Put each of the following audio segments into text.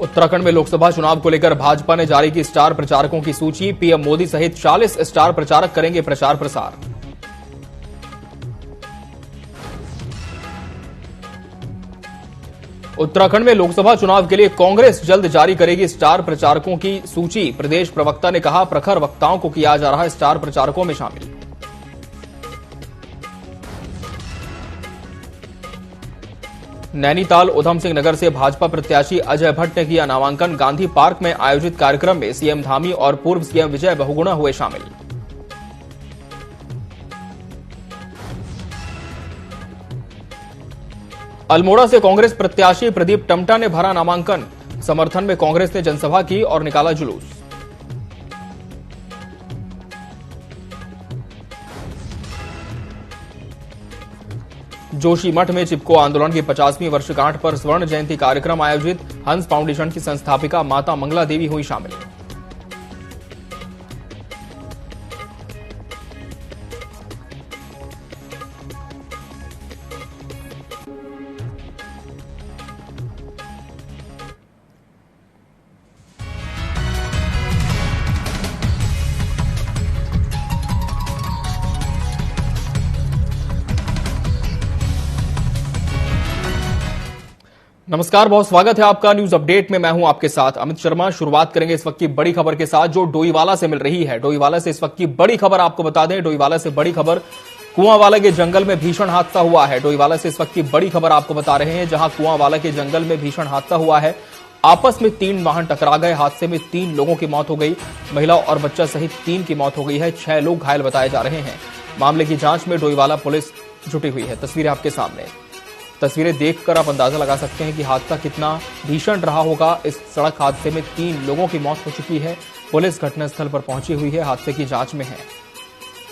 उत्तराखंड में लोकसभा चुनाव को लेकर भाजपा ने जारी की स्टार प्रचारकों की सूची। पीएम मोदी सहित 40 स्टार प्रचारक करेंगे प्रचार प्रसार। उत्तराखंड में लोकसभा चुनाव के लिए कांग्रेस जल्द जारी करेगी स्टार प्रचारकों की सूची। प्रदेश प्रवक्ता ने कहा, प्रखर वक्ताओं को किया जा रहा है स्टार प्रचारकों में शामिल। नैनीताल उधम सिंह नगर से भाजपा प्रत्याशी अजय भट्ट ने किया नामांकन। गांधी पार्क में आयोजित कार्यक्रम में सीएम धामी और पूर्व सीएम विजय बहुगुणा हुए शामिल। अल्मोड़ा से कांग्रेस प्रत्याशी प्रदीप टमटा ने भरा नामांकन। समर्थन में कांग्रेस ने जनसभा की और निकाला जुलूस। जोशीमठ में चिपको आंदोलन की 50वीं वर्षगांठ पर स्वर्ण जयंती कार्यक्रम आयोजित। हंस फाउंडेशन की संस्थापिका माता मंगला देवी हुई शामिल। नमस्कार, बहुत स्वागत है आपका न्यूज अपडेट में। मैं हूं आपके साथ अमित शर्मा। शुरुआत करेंगे इस वक्त की बड़ी खबर के साथ जो डोईवाला से मिल रही है। डोईवाला से इस वक्त की बड़ी खबर आपको बता दें। डोईवाला से बड़ी खबर, कुआंवाला के जंगल में भीषण हादसा हुआ है। डोईवाला से इस वक्त की बड़ी खबर आपको बता रहे हैं, जहां कुआंवाला के जंगल में भीषण हादसा हुआ है। आपस में 3 वाहन टकरा गए। हादसे में 3 लोगों की मौत हो गई। महिला और बच्चा सहित 3 की मौत हो गई है। 6 लोग घायल बताए जा रहे हैं। मामले की जांच में डोईवाला पुलिस जुटी हुई है। तस्वीरें आपके सामने। तस्वीरें देखकर आप अंदाजा लगा सकते हैं कि हादसा कितना भीषण रहा होगा। इस सड़क हादसे में 3 लोगों की मौत हो चुकी है। पुलिस घटनास्थल पर पहुंची हुई है, हादसे की जांच में है।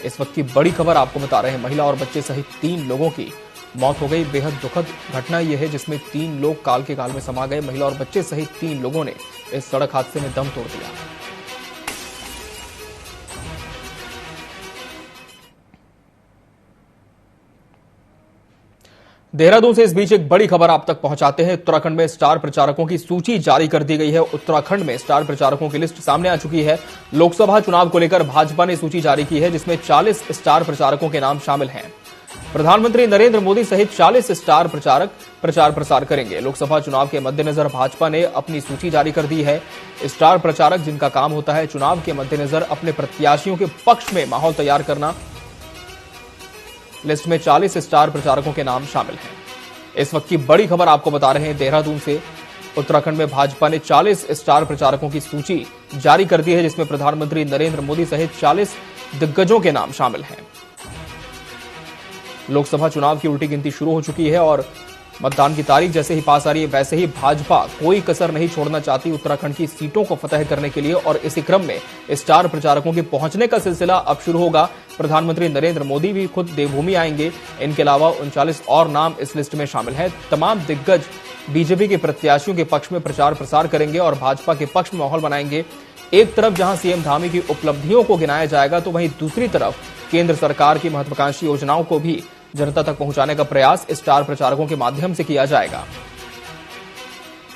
इस वक्त की बड़ी खबर आपको बता रहे हैं, महिला और बच्चे सहित 3 लोगों की मौत हो गई। बेहद दुखद घटना यह है जिसमें 3 लोग काल के काल में समा गए। महिला और बच्चे सहित 3 लोगों ने इस सड़क हादसे में दम तोड़ दिया। देहरादून से इस बीच एक बड़ी खबर आप तक पहुंचाते हैं। उत्तराखंड में स्टार प्रचारकों की सूची जारी कर दी गई है। उत्तराखंड में स्टार प्रचारकों की लिस्ट सामने आ चुकी है। लोकसभा चुनाव को लेकर भाजपा ने सूची जारी की है, जिसमें 40 स्टार प्रचारकों के नाम शामिल हैं। प्रधानमंत्री नरेंद्र मोदी सहित 40 स्टार प्रचारक प्रचार प्रसार करेंगे। लोकसभा चुनाव के मद्देनजर भाजपा ने अपनी सूची जारी कर दी है। स्टार प्रचारक जिनका काम होता है चुनाव के मद्देनजर अपने प्रत्याशियों के पक्ष में माहौल तैयार करना। लिस्ट में 40 स्टार प्रचारकों के नाम शामिल हैं। इस वक्त की बड़ी खबर आपको बता रहे हैं देहरादून से। उत्तराखंड में भाजपा ने 40 स्टार प्रचारकों की सूची जारी कर दी है, जिसमें प्रधानमंत्री नरेंद्र मोदी सहित 40 दिग्गजों के नाम शामिल हैं। लोकसभा चुनाव की उल्टी गिनती शुरू हो चुकी है और मतदान की तारीख जैसे ही पास आ रही है, वैसे ही भाजपा कोई कसर नहीं छोड़ना चाहती उत्तराखंड की सीटों को फतह करने के लिए। और इसी क्रम में स्टार प्रचारकों के पहुंचने का सिलसिला अब शुरू होगा। प्रधानमंत्री नरेंद्र मोदी भी खुद देवभूमि आएंगे। इनके अलावा 39 और नाम इस लिस्ट में शामिल हैं। तमाम दिग्गज बीजेपी के प्रत्याशियों के पक्ष में प्रचार प्रसार करेंगे और भाजपा के पक्ष में माहौल बनाएंगे। एक तरफ जहां सीएम धामी की उपलब्धियों को गिनाया जाएगा, तो वहीं दूसरी तरफ केंद्र सरकार की महत्वाकांक्षी योजनाओं को भी जनता तक पहुंचाने का प्रयास स्टार प्रचारकों के माध्यम से किया जाएगा।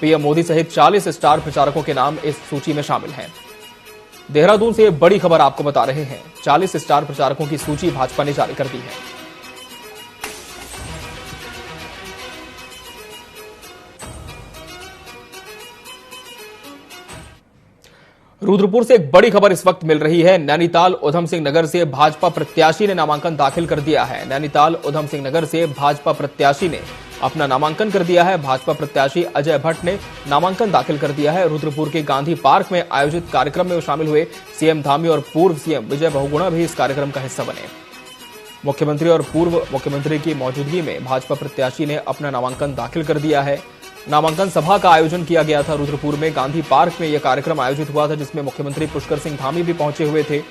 पीएम मोदी सहित 40 स्टार प्रचारकों के नाम इस सूची में शामिल हैं। देहरादून से बड़ी खबर आपको बता रहे हैं, 40 स्टार प्रचारकों की सूची भाजपा ने जारी कर दी है। रुद्रपुर से एक बड़ी खबर इस वक्त मिल रही है। नैनीताल उधम सिंह नगर से भाजपा प्रत्याशी ने नामांकन दाखिल कर दिया है। नैनीताल उधम सिंह नगर से भाजपा प्रत्याशी ने अपना नामांकन कर दिया है। भाजपा प्रत्याशी अजय भट्ट ने नामांकन दाखिल कर दिया है। रुद्रपुर के गांधी पार्क में आयोजित कार्यक्रम में शामिल हुए सीएम धामी और पूर्व सीएम विजय बहुगुणा भी इस कार्यक्रम का हिस्सा बने। मुख्यमंत्री और पूर्व मुख्यमंत्री की मौजूदगी में भाजपा प्रत्याशी ने अपना नामांकन दाखिल कर दिया है। नामांकन सभा का आयोजन किया गया था। रुद्रपुर में गांधी पार्क में यह कार्यक्रम आयोजित हुआ था, जिसमें मुख्यमंत्री पुष्कर सिंह धामी भी पहुंचे हुए थे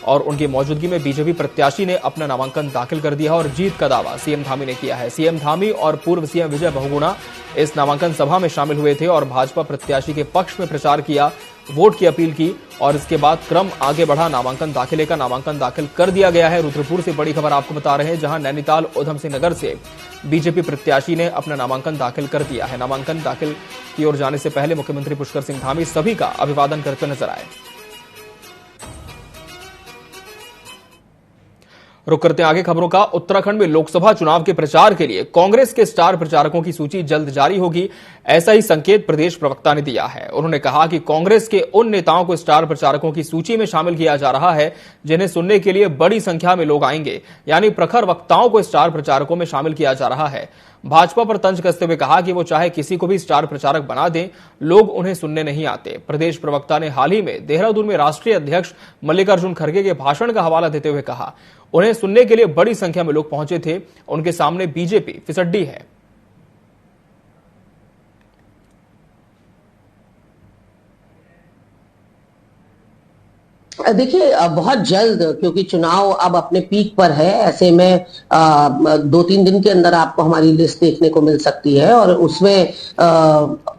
और उनकी मौजूदगी में बीजेपी प्रत्याशी ने अपना नामांकन दाखिल कर दिया और जीत का दावा सीएम धामी ने किया है। सीएम धामी और पूर्व सीएम विजय बहुगुणा इस नामांकन सभा में शामिल हुए थे और भाजपा प्रत्याशी के पक्ष में प्रचार किया। वोट की अपील की और इसके बाद क्रम आगे बढ़ा नामांकन दाखिले का। नामांकन दाखिल कर दिया गया है। रुद्रपुर से बड़ी खबर आपको बता रहे हैं, जहां नैनीताल उधम सिंह नगर से बीजेपी प्रत्याशी ने अपना नामांकन दाखिल कर दिया है। नामांकन दाखिल की ओर जाने से पहले मुख्यमंत्री पुष्कर सिंह धामी सभी का अभिवादन करते नजर आए। रुक करते आगे खबरों का। उत्तराखंड में लोकसभा चुनाव के प्रचार के लिए कांग्रेस के स्टार प्रचारकों की सूची जल्द जारी होगी, ऐसा ही संकेत प्रदेश प्रवक्ता ने दिया है। उन्होंने कहा कि कांग्रेस के उन नेताओं को स्टार प्रचारकों की सूची में शामिल किया जा रहा है जिन्हें सुनने के लिए बड़ी संख्या में लोग आएंगे, यानी प्रखर वक्ताओं को स्टार प्रचारकों में शामिल किया जा रहा है। भाजपा पर तंज कसते हुए कहा कि वो चाहे किसी को भी स्टार प्रचारक बना दें, लोग उन्हें सुनने नहीं आते। प्रदेश प्रवक्ता ने हाल ही में देहरादून में राष्ट्रीय अध्यक्ष मल्लिकार्जुन खड़गे के भाषण का हवाला देते हुए कहा, उन्हें सुनने के लिए बड़ी संख्या में लोग पहुंचे थे, उनके सामने बीजेपी फिसड्डी है। देखिए, बहुत जल्द, क्योंकि चुनाव अब अपने पीक पर है, ऐसे में 2-3 दिन के अंदर आपको हमारी लिस्ट देखने को मिल सकती है और उसमें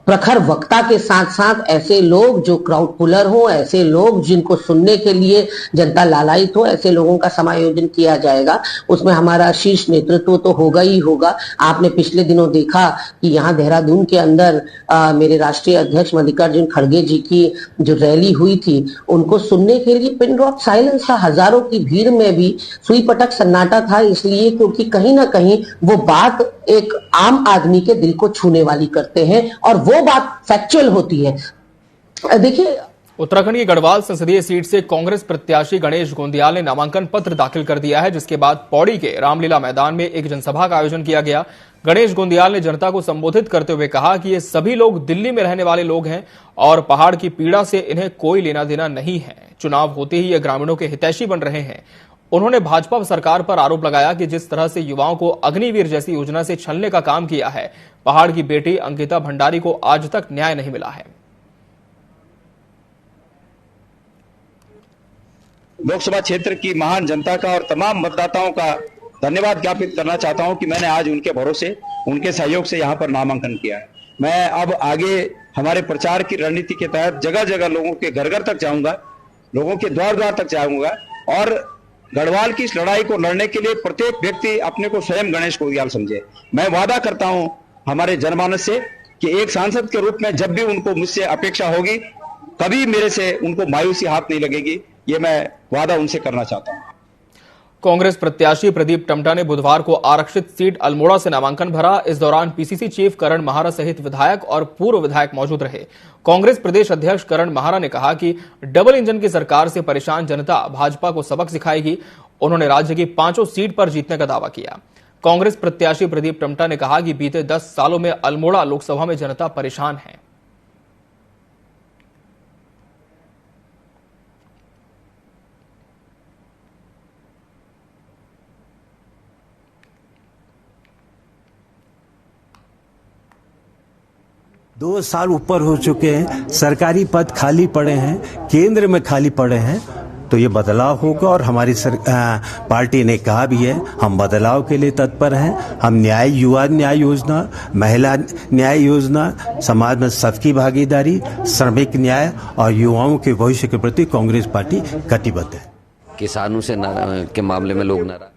प्रखर वक्ता के साथ साथ ऐसे लोग जो क्राउड पुलर हो, ऐसे लोग जिनको सुनने के लिए जनता लालायित हो, ऐसे लोगों का समायोजन किया जाएगा। उसमें हमारा शीर्ष नेतृत्व तो होगा ही होगा। आपने पिछले दिनों देखा कि यहाँ देहरादून के अंदर मेरे राष्ट्रीय अध्यक्ष मल्लिकार्जुन खड़गे जी की जो रैली हुई थी, उनको सुनने के लिए पिन ड्रॉप साइलेंस था। हजारों की भीड़ में भी सुई पटक सन्नाटा था, इसलिए क्योंकि कहीं ना कहीं वो बात एक आम आदमी के दिल को छूने वाली करते हैं और वो बात फैक्चुअल होती है। देखिए, उत्तराखंड की गढ़वाल संसदीय सीट से कांग्रेस प्रत्याशी गणेश गोंदियाल ने नामांकन पत्र दाखिल कर दिया है, जिसके बाद पौड़ी के रामलीला मैदान में एक जनसभा का आयोजन किया गया। गणेश गोंदियाल ने जनता को संबोधित करते हुए कहा कि ये सभी लोग दिल्ली में रहने वाले लोग हैं और पहाड़ की पीड़ा से इन्हें कोई लेना देना नहीं है। चुनाव होते ही ये ग्रामीणों के हितैषी बन रहे हैं। उन्होंने भाजपा सरकार पर आरोप लगाया कि जिस तरह से युवाओं को अग्निवीर जैसी योजना से छलने का काम किया है, पहाड़ की बेटी अंकिता भंडारी को आज तक न्याय नहीं मिला है। लोकसभा क्षेत्र की महान जनता का और तमाम मतदाताओं का धन्यवाद ज्ञापित करना चाहता हूं कि मैंने आज उनके भरोसे, उनके सहयोग से यहां पर नामांकन किया है। मैं अब आगे हमारे प्रचार की रणनीति के तहत जगह जगह लोगों के घर घर तक जाऊंगा, लोगों के द्वार द्वार तक जाऊंगा और गढ़वाल की इस लड़ाई को लड़ने के लिए प्रत्येक व्यक्ति अपने को स्वयं गणेश गोंदियाल समझे। मैं वादा करता हूं हमारे जनमानस से कि एक सांसद के रूप में जब भी उनको मुझसे अपेक्षा होगी, कभी मेरे से उनको मायूसी हाथ नहीं लगेगी। ये मैं वादा उनसे करना चाहता हूं। कांग्रेस प्रत्याशी प्रदीप टमटा ने बुधवार को आरक्षित सीट अल्मोड़ा से नामांकन भरा। इस दौरान पीसीसी चीफ करण महारा सहित विधायक और पूर्व विधायक मौजूद रहे। कांग्रेस प्रदेश अध्यक्ष करण महारा ने कहा कि डबल इंजन की सरकार से परेशान जनता भाजपा को सबक सिखाएगी। उन्होंने राज्य की 5 सीट पर जीतने का दावा किया। कांग्रेस प्रत्याशी प्रदीप टमटा ने कहा कि बीते 10 सालों में अल्मोड़ा लोकसभा में जनता परेशान है। दो साल ऊपर हो चुके हैं, सरकारी पद खाली पड़े हैं, केंद्र में खाली पड़े हैं, तो ये बदलाव होगा। और हमारी पार्टी ने कहा भी है, हम बदलाव के लिए तत्पर हैं। हम युवा न्याय योजना, महिला न्याय योजना, समाज में सबकी भागीदारी, श्रमिक न्याय और युवाओं के भविष्य के प्रति कांग्रेस पार्टी कटिबद्ध है। किसानों से के मामले में लोग नाराज,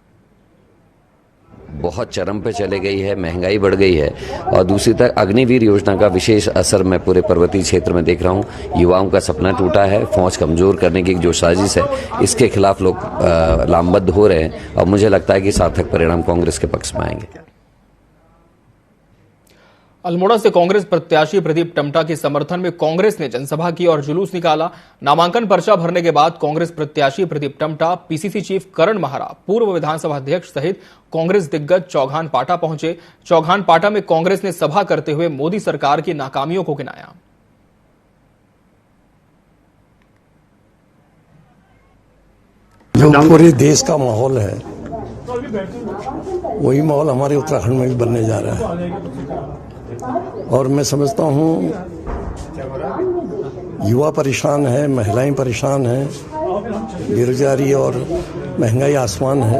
बहुत चरम पे चले गई है, महंगाई बढ़ गई है और दूसरी तरफ अग्निवीर योजना का विशेष असर मैं पूरे पर्वतीय क्षेत्र में देख रहा हूं। युवाओं का सपना टूटा है, फौज कमजोर करने की जो साजिश है, इसके खिलाफ लोग लामबद्ध हो रहे हैं और मुझे लगता है कि सार्थक परिणाम कांग्रेस के पक्ष में आएंगे। अल्मोड़ा से कांग्रेस प्रत्याशी प्रदीप टमटा के समर्थन में कांग्रेस ने जनसभा की और जुलूस निकाला। नामांकन पर्चा भरने के बाद कांग्रेस प्रत्याशी प्रदीप टमटा, पीसीसी चीफ करण महारा, पूर्व विधानसभा अध्यक्ष सहित कांग्रेस दिग्गज चौघान पाटा पहुंचे। चौघान पाटा में कांग्रेस ने सभा करते हुए मोदी सरकार की नाकामियों को गिनाया। जो पूरे देश का माहौल है, वही माहौल हमारे उत्तराखंड में भी बनने जा रहा है और मैं समझता हूँ युवा परेशान है, महिलाएं परेशान हैं, बेरोजगारी और महंगाई आसमान है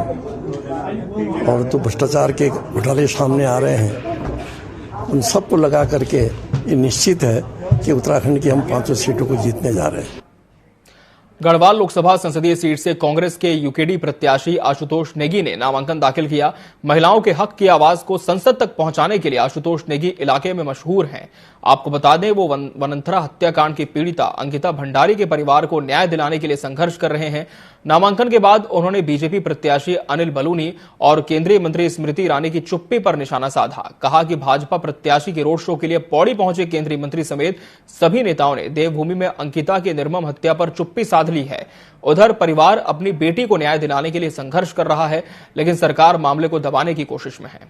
और तो भ्रष्टाचार के घोटाले सामने आ रहे हैं। उन सबको लगा करके ये निश्चित है कि उत्तराखंड की हम 500 सीटों को जीतने जा रहे हैं। गढ़वाल लोकसभा संसदीय सीट से कांग्रेस के यूकेडी प्रत्याशी आशुतोष नेगी ने नामांकन दाखिल किया। महिलाओं के हक की आवाज को संसद तक पहुंचाने के लिए आशुतोष नेगी इलाके में मशहूर हैं। आपको बता दें, वो वनंथरा हत्याकांड की पीड़िता अंकिता भंडारी के परिवार को न्याय दिलाने के लिए संघर्ष कर रहे हैं। नामांकन के बाद उन्होंने बीजेपी प्रत्याशी अनिल बलूनी और केंद्रीय मंत्री स्मृति ईरानी की चुप्पी पर निशाना साधा। कहा कि भाजपा प्रत्याशी के रोड शो के लिए पौड़ी पहुंचे केंद्रीय मंत्री समेत सभी नेताओं ने देवभूमि में अंकिता की निर्मम हत्या पर चुप्पी साध ली है। उधर परिवार अपनी बेटी को न्याय दिलाने के लिए संघर्ष कर रहा है, लेकिन सरकार मामले को दबाने की कोशिश में है।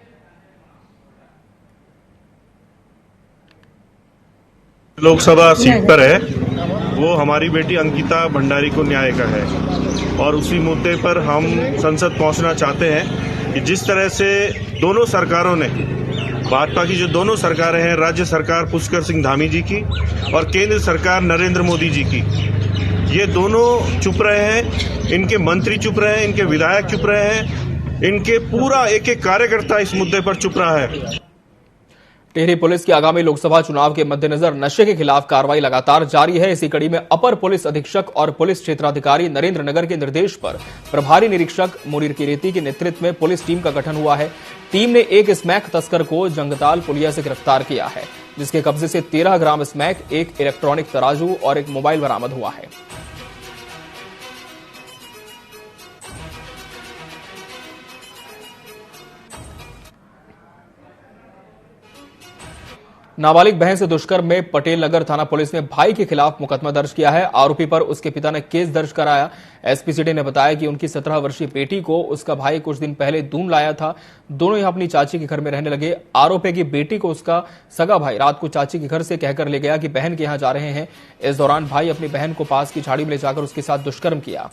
लोकसभा सीट पर है, वो हमारी बेटी अंकिता भंडारी को न्याय का है और उसी मुद्दे पर हम संसद पहुंचना चाहते हैं कि जिस तरह से दोनों सरकारों ने, भाजपा की जो दोनों सरकारें हैं, राज्य सरकार पुष्कर सिंह धामी जी की और केंद्र सरकार नरेंद्र मोदी जी की, ये दोनों चुप रहे हैं, इनके मंत्री चुप रहे हैं, इनके विधायक चुप रहे हैं, इनके पूरा एक एक कार्यकर्ता इस मुद्दे पर चुप रहा है। टिहरी पुलिस की आगामी लोकसभा चुनाव के मद्देनजर नशे के खिलाफ कार्रवाई लगातार जारी है। इसी कड़ी में अपर पुलिस अधीक्षक और पुलिस क्षेत्राधिकारी नरेंद्र नगर के निर्देश पर प्रभारी निरीक्षक मुनीर किरेती के नेतृत्व में पुलिस टीम का गठन हुआ है। टीम ने एक स्मैक तस्कर को जंगताल पुलिया से गिरफ्तार किया है, जिसके कब्जे से 13 ग्राम स्मैक, एक इलेक्ट्रॉनिक तराजू और एक मोबाइल बरामद हुआ है। नाबालिग बहन से दुष्कर्म में पटेल नगर थाना पुलिस ने भाई के खिलाफ मुकदमा दर्ज किया है। आरोपी पर उसके पिता ने केस दर्ज कराया। एसपी सिटी ने बताया कि उनकी 17 वर्षीय बेटी को उसका भाई कुछ दिन पहले दून लाया था। दोनों यहां अपनी चाची के घर में रहने लगे। आरोप है कि बेटी को उसका सगा भाई रात को चाची के घर से कहकर ले गया कि बहन के यहां जा रहे हैं। इस दौरान भाई अपनी बहन को पास की झाड़ी में ले जाकर उसके साथ दुष्कर्म किया।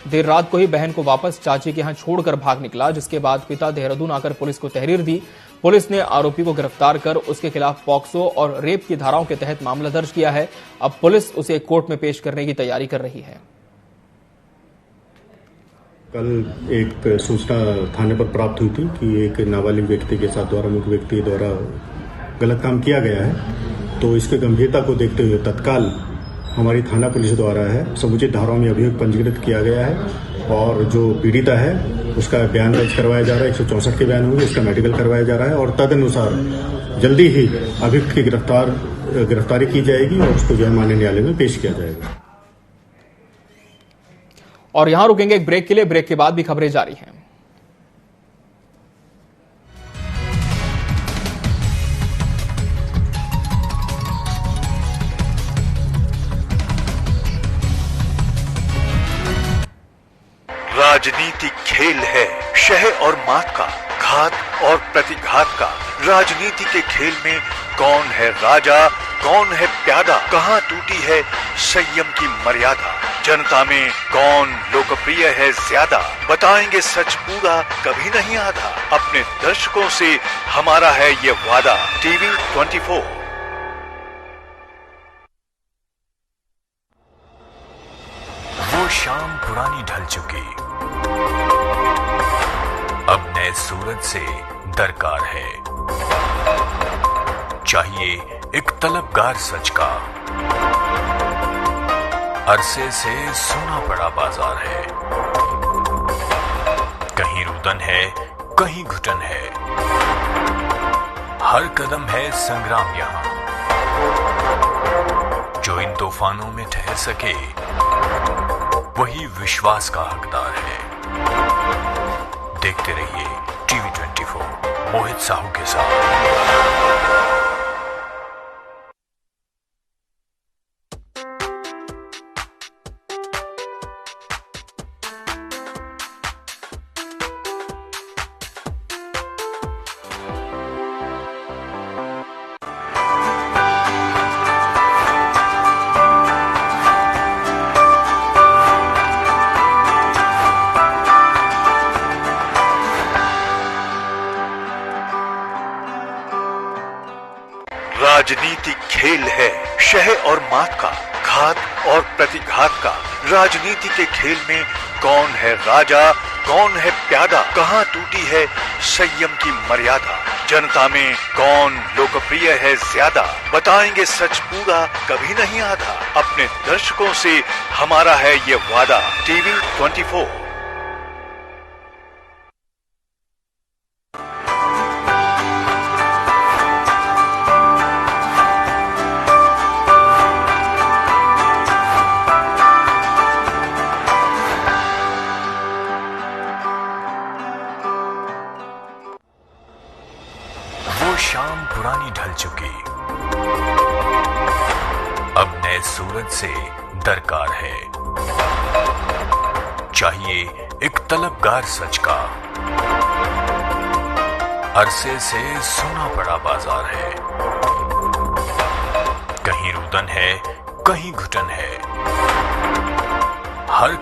देर रात को ही बहन को वापस चाची के यहां छोड़कर भाग निकला, जिसके बाद पिता देहरादून आकर पुलिस को तहरीर दी। पुलिस ने आरोपी को गिरफ्तार कर उसके खिलाफ पॉक्सो और रेप की धाराओं के तहत मामला दर्ज किया है। अब पुलिस उसे कोर्ट में पेश करने की तैयारी कर रही है। कल एक सूचना थाने पर प्राप्त हुई थी कि एक नाबालिग व्यक्ति के साथ द्वारामुख व्यक्ति द्वारा गलत काम किया गया है। तो इसके गंभीरता को देखते हुए तत्काल हमारी थाना पुलिस द्वारा है समुचित धाराओं में अभियोग पंजीकृत किया गया है और जो पीड़िता है उसका बयान दर्ज करवाया जा रहा है। 164 के बयान होंगे, उसका मेडिकल करवाया जा रहा है और तदनुसार जल्दी ही अभियुक्त की गिरफ्तारी की जाएगी और उसको जो है माननीय न्यायालय में पेश किया जाएगा। और यहां रुकेंगे एक ब्रेक के लिए। ब्रेक के बाद भी खबरें जारी हैं। राजनीति खेल है शह और मात का, घात और प्रतिघात का। राजनीति के खेल में कौन है राजा, कौन है प्यादा, कहां टूटी है संयम की मर्यादा। जनता में कौन लोकप्रिय है ज्यादा, बताएंगे सच पूरा कभी नहीं आधा। अपने दर्शकों से हमारा है ये वादा। टीवी 24। वो शाम पुरानी ढल चुकी, अब नए सूरज से दरकार है। चाहिए एक तलबगार सच का, अरसे से सोना पड़ा बाजार है। कहीं रुदन है, कहीं घुटन है, हर कदम है संग्राम यहां। जो इन तूफानों में ठहर सके वही विश्वास का हकदार है। देखते रहिए टीवी 24 मोहित साहू के साथ। राजनीति खेल है शह और मात का, घात और प्रतिघात का। राजनीति के खेल में कौन है राजा, कौन है प्यादा, कहां टूटी है संयम की मर्यादा। जनता में कौन लोकप्रिय है ज्यादा, बताएंगे सच पूरा कभी नहीं आधा। अपने दर्शकों से हमारा है ये वादा। टीवी 24। शाम पुरानी ढल चुकी, अब नए सूरज से दरकार है। चाहिए एक तलबगार सच का, अरसे से सुना पड़ा बाजार है। कहीं रुदन है, कहीं घुटन है, हर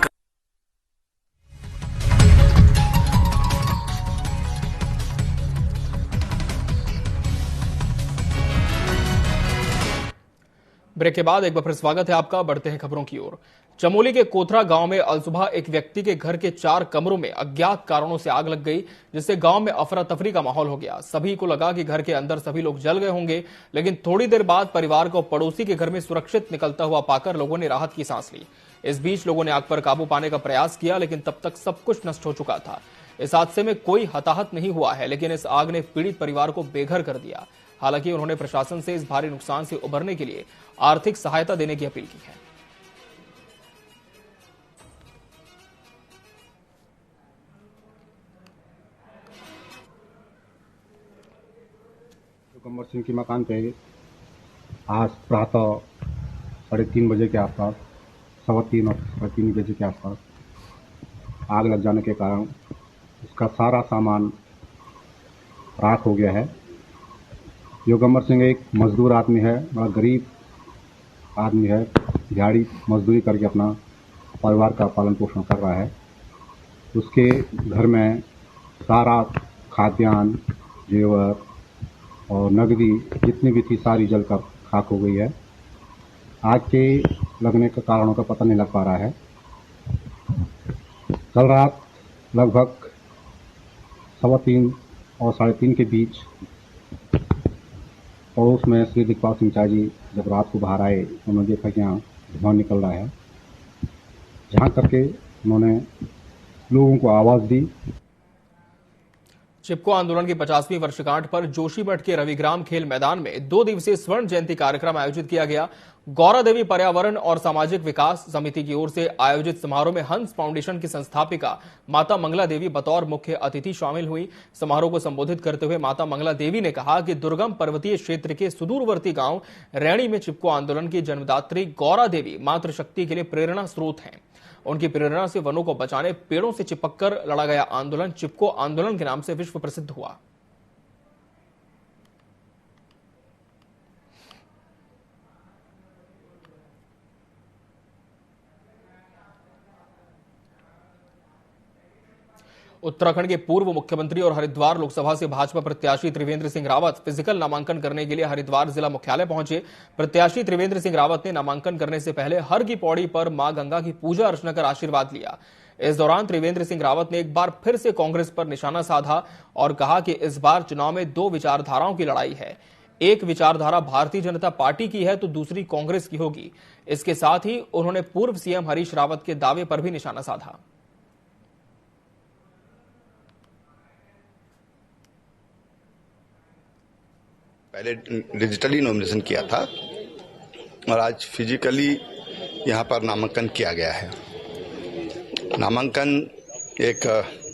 ब्रेक के बाद एक बार फिर स्वागत है आपका। बढ़ते हैं खबरों की ओर। चमोली के कोथरा गांव में अलसुबह एक व्यक्ति के घर के 4 कमरों में अज्ञात कारणों से आग लग गई, जिससे गांव में अफरा तफरी का माहौल हो गया। सभी को लगा कि घर के अंदर सभी लोग जल गए होंगे, लेकिन थोड़ी देर बाद परिवार को पड़ोसी के घर में सुरक्षित निकलता हुआ पाकर लोगों ने राहत की सांस ली। इस बीच लोगों ने आग पर काबू पाने का प्रयास किया, लेकिन तब तक सब कुछ नष्ट हो चुका था। इस हादसे में कोई हताहत नहीं हुआ है, लेकिन इस आग ने पीड़ित परिवार को बेघर कर दिया। हालांकि उन्होंने प्रशासन से इस भारी नुकसान से उबरने के लिए आर्थिक सहायता देने की अपील की है। गंबर सिंह के मकान पे आज प्रातः 3:30 बजे के आसपास, 3:15 और 3:30 बजे के आसपास आग लग जाने के कारण उसका सारा सामान राख हो गया है। योगंबर सिंह एक मजदूर आदमी है, बड़ा गरीब आदमी है, दिहाड़ी मजदूरी करके अपना परिवार का पालन पोषण कर रहा है। उसके घर में सारा खाद्यान्न, जेवर और नकदी जितनी भी थी सारी जलकर खाक हो गई है। आग के लगने के कारणों का पता नहीं लग पा रहा है। कल रात लगभग 3:15 और 3:30 के बीच पड़ोस में श्री दिखपाल सिंह चाची जब रात को बाहर आए, उन्होंने देखा कि यहाँ धुआं निकल रहा है। झांक करके उन्होंने लोगों को आवाज दी। चिपको आंदोलन की 50वीं वर्षगांठ पर जोशीमठ के रविग्राम खेल मैदान में 2 दिवसीय स्वर्ण जयंती कार्यक्रम आयोजित किया गया। गौरा देवी पर्यावरण और सामाजिक विकास समिति की ओर से आयोजित समारोह में हंस फाउंडेशन की संस्थापिका माता मंगला देवी बतौर मुख्य अतिथि शामिल हुई। समारोह को संबोधित करते हुए माता मंगला देवी ने कहा कि दुर्गम पर्वतीय क्षेत्र के सुदूरवर्ती गांव रैणी में चिपको आंदोलन की जन्मदात्री गौरा देवी मातृशक्ति के लिए प्रेरणा स्रोत हैं। उनकी प्रेरणा से वनों को बचाने पेड़ों से चिपककर लड़ा गया आंदोलन चिपको आंदोलन के नाम से विश्व प्रसिद्ध हुआ। उत्तराखंड के पूर्व मुख्यमंत्री और हरिद्वार लोकसभा से भाजपा प्रत्याशी त्रिवेंद्र सिंह रावत फिजिकल नामांकन करने के लिए हरिद्वार जिला मुख्यालय पहुंचे। प्रत्याशी त्रिवेंद्र सिंह रावत ने नामांकन करने से पहले हर की पौड़ी पर मां गंगा की पूजा अर्चना कर आशीर्वाद लिया। इस दौरान त्रिवेंद्र सिंह रावत ने एक बार फिर से कांग्रेस पर निशाना साधा और कहा कि इस बार चुनाव में 2 विचारधाराओं की लड़ाई है। एक विचारधारा भारतीय जनता पार्टी की है तो दूसरी कांग्रेस की होगी। इसके साथ ही उन्होंने पूर्व सीएम हरीश रावत के दावे पर भी निशाना साधा। पहले डिजिटली नॉमिनेशन किया था और आज फिजिकली यहाँ पर नामांकन किया गया है। नामांकन एक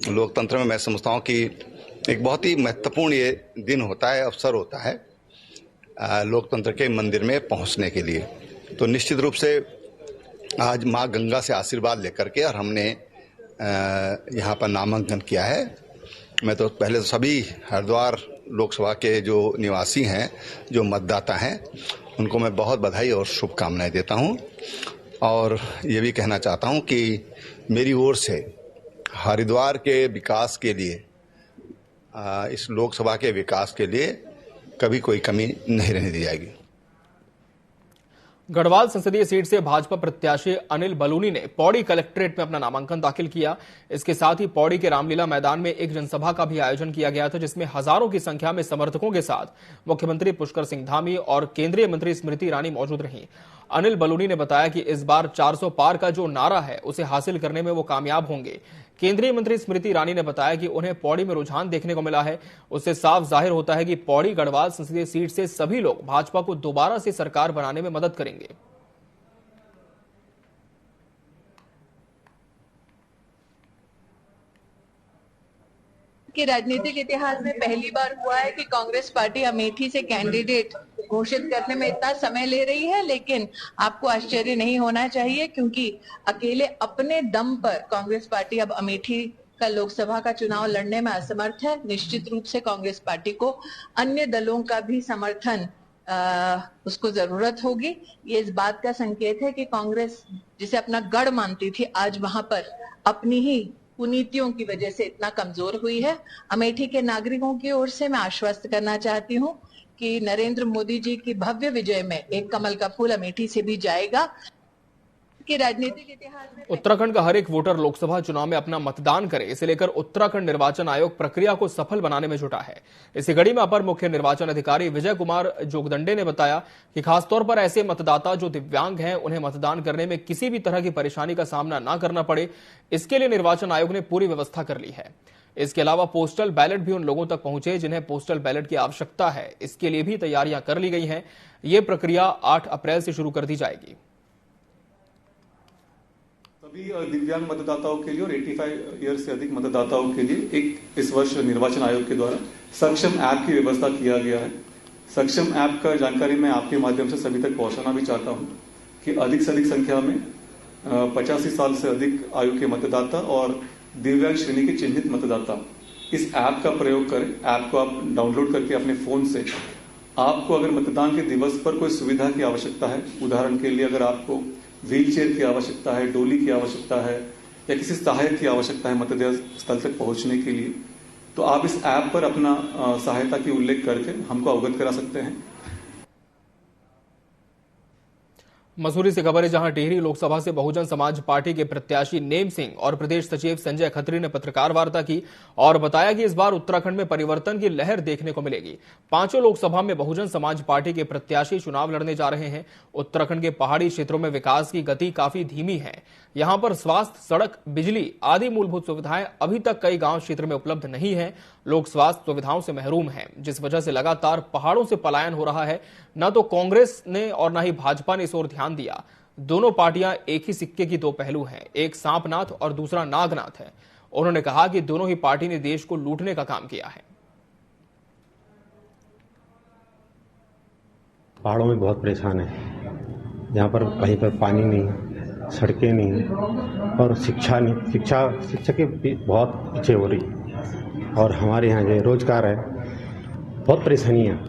लोकतंत्र में मैं समझता हूँ कि एक बहुत ही महत्वपूर्ण ये दिन होता है, अवसर होता है लोकतंत्र के मंदिर में पहुँचने के लिए। तो निश्चित रूप से आज माँ गंगा से आशीर्वाद लेकर के और हमने यहाँ पर नामांकन किया है। मैं तो पहले तो सभी हरिद्वार लोकसभा के जो निवासी हैं, जो मतदाता हैं, उनको मैं बहुत बधाई और शुभकामनाएं देता हूं और ये भी कहना चाहता हूं कि मेरी ओर से हरिद्वार के विकास के लिए, इस लोकसभा के विकास के लिए कभी कोई कमी नहीं रहने दी जाएगी। गढ़वाल संसदीय सीट से भाजपा प्रत्याशी अनिल बलूनी ने पौड़ी कलेक्ट्रेट में अपना नामांकन दाखिल किया। इसके साथ ही पौड़ी के रामलीला मैदान में एक जनसभा का भी आयोजन किया गया था, जिसमें हजारों की संख्या में समर्थकों के साथ मुख्यमंत्री पुष्कर सिंह धामी और केंद्रीय मंत्री स्मृति ईरानी मौजूद रहीं। अनिल बलूनी ने बताया कि इस बार 400 पार का जो नारा है उसे हासिल करने में वो कामयाब होंगे। केंद्रीय मंत्री स्मृति ईरानी ने बताया कि उन्हें पौड़ी में रुझान देखने को मिला है, उससे साफ जाहिर होता है कि पौड़ी गढ़वाल संसदीय सीट से सभी लोग भाजपा को दोबारा से सरकार बनाने में मदद करेंगे। कि राजनीतिक इतिहास में पहली बार हुआ है कि कांग्रेस पार्टी अमेठी से कैंडिडेट घोषित करने में इतना समय ले रही है, लेकिन आपको आश्चर्य नहीं होना चाहिए क्योंकि अकेले अपने दम पर कांग्रेस पार्टी अब अमेठी का लोकसभा का चुनाव लड़ने में असमर्थ है। निश्चित रूप से कांग्रेस पार्टी को अन्य दलों का भी समर्थन उसको जरूरत होगी। ये इस बात का संकेत है कि कांग्रेस जिसे अपना गढ़ मानती थी, आज वहां पर अपनी ही कुनीतियों की वजह से इतना कमजोर हुई है। अमेठी के नागरिकों की ओर से मैं आश्वस्त करना चाहती हूँ कि नरेंद्र मोदी जी की भव्य विजय में एक कमल का फूल अमेठी से भी जाएगा। कि राजनीतिक इतिहास में उत्तराखंड का हर एक वोटर लोकसभा चुनाव में अपना मतदान करे, इसे लेकर उत्तराखंड निर्वाचन आयोग प्रक्रिया को सफल बनाने में जुटा है। इसी कड़ी में अपर मुख्य निर्वाचन अधिकारी विजय कुमार जोगदंडे ने बताया कि खासतौर पर ऐसे मतदाता जो दिव्यांग हैं, उन्हें मतदान करने में किसी भी तरह की परेशानी का सामना न करना पड़े, इसके लिए निर्वाचन आयोग ने पूरी व्यवस्था कर ली है। इसके अलावा पोस्टल बैलेट भी उन लोगों तक पहुंचे जिन्हें पोस्टल बैलेट की आवश्यकता है, इसके लिए भी तैयारियां कर ली गई हैं। ये प्रक्रिया 8 अप्रैल से शुरू कर दी जाएगी। सभी दिव्यांग मतदाताओं के लिए और 85 ईयर से अधिक मतदाताओं के लिए एक इस वर्ष निर्वाचन आयोग के द्वारा सक्षम ऐप की व्यवस्था किया गया है। सक्षम ऐप का जानकारी मैं आपके माध्यम से सभी तक पहुंचाना भी चाहता हूं कि अधिक से अधिक संख्या में 85 साल से अधिक आयु के मतदाता और दिव्यांग श्रेणी के चिन्हित मतदाता इस ऐप का प्रयोग करें। ऐप को आप डाउनलोड करके अपने फोन से आपको अगर मतदान के दिवस पर कोई सुविधा की आवश्यकता है, उदाहरण के लिए अगर आपको व्हील चेयर की आवश्यकता है, डोली की आवश्यकता है या किसी सहायक की आवश्यकता है मतदान स्थल तक पहुंचने के लिए, तो आप इस ऐप पर अपना सहायता की उल्लेख करके हमको अवगत करा सकते हैं। मसूरी से खबर है, जहां टिहरी लोकसभा से बहुजन समाज पार्टी के प्रत्याशी नेम सिंह और प्रदेश सचिव संजय खत्री ने पत्रकार वार्ता की और बताया कि इस बार उत्तराखंड में परिवर्तन की लहर देखने को मिलेगी। 5 लोकसभा में बहुजन समाज पार्टी के प्रत्याशी चुनाव लड़ने जा रहे हैं। उत्तराखंड के पहाड़ी क्षेत्रों में विकास की गति काफी धीमी है। यहां पर स्वास्थ्य, सड़क, बिजली आदि मूलभूत सुविधाएं अभी तक कई गांव क्षेत्र में उपलब्ध नहीं है। लोग स्वास्थ्य सुविधाओं से महरूम हैं, जिस वजह से लगातार पहाड़ों से पलायन हो रहा है। न तो कांग्रेस ने और न ही भाजपा ने इस ओर ध्यान दिया। दोनों पार्टियां एक ही सिक्के की दो पहलू हैं, एक सांपनाथ और दूसरा नागनाथ है। उन्होंने कहा कि दोनों ही पार्टी ने देश को लूटने का काम किया है। पहाड़ों में बहुत परेशान है, जहाँ पर कहीं पर पानी नहीं, सड़कें नहीं और शिक्षा नहीं। शिक्षा के बहुत पीछे हो रही और हमारे यहाँ जो रोजगार है बहुत परेशानी है।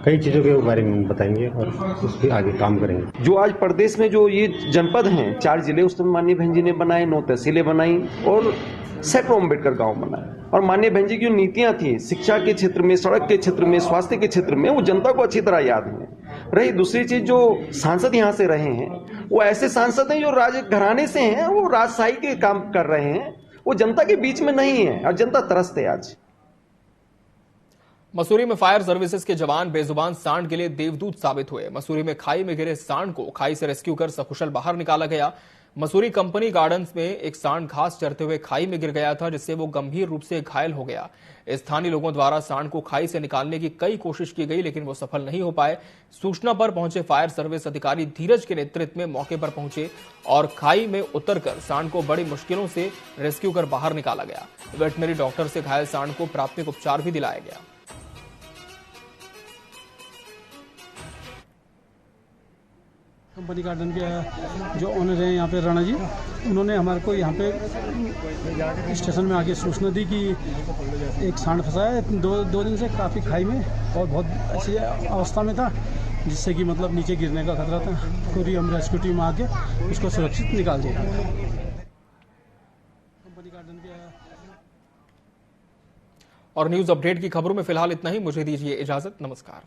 कई चीज़ों के बारे में बताएंगे और उस पर आगे काम करेंगे। जो आज प्रदेश में जो ये जनपद हैं, 4 जिले उस समय माननीय बहन जी ने बनाए, 9 तहसीलें बनाई और सैकड़ों अम्बेडकर गांव बनाए। और माननीय बहन जी की जो नीतियां थी शिक्षा के क्षेत्र में, सड़क के क्षेत्र में, स्वास्थ्य के क्षेत्र में, वो जनता को अच्छी तरह याद है। रही दूसरी चीज, जो सांसद यहाँ से रहे हैं वो ऐसे सांसद हैं जो राजघराने से हैं, वो राजशाही के काम कर रहे हैं, वो जनता के बीच में नहीं है और जनता त्रस्त है। आज मसूरी में फायर सर्विसेज के जवान बेजुबान सांड के लिए देवदूत साबित हुए। मसूरी में खाई में गिरे सांड को खाई से रेस्क्यू कर सकुशल बाहर निकाला गया। मसूरी कंपनी गार्डन्स में एक सांड घास चरते हुए खाई में गिर गया था, जिससे वो गंभीर रूप से घायल हो गया। स्थानीय लोगों द्वारा सांड को खाई से निकालने की कई कोशिश की गई, लेकिन वो सफल नहीं हो पाए। सूचना पर पहुंचे फायर सर्विस अधिकारी धीरज के नेतृत्व में मौके पर पहुंचे और खाई में उतरकर सांड को बड़ी मुश्किलों से रेस्क्यू कर बाहर निकाला गया। वेटनरी डॉक्टर से घायल सांड को प्राथमिक उपचार भी दिलाया गया। कंपनी गार्डन के जो ओनर हैं यहाँ पे राणा जी, उन्होंने हमारे को यहाँ पे स्टेशन में आके सूचना दी कि एक सांड फंसा है। दो दिन से काफ़ी खाई में और बहुत अच्छी अवस्था में था, जिससे कि मतलब नीचे गिरने का खतरा था। पूरी हम रेस्क्यू टीम आके उसको सुरक्षित निकाल दिया। कंपनी गार्डन के और न्यूज अपडेट की खबरों में फिलहाल इतना ही। मुझे दीजिए इजाजत। नमस्कार।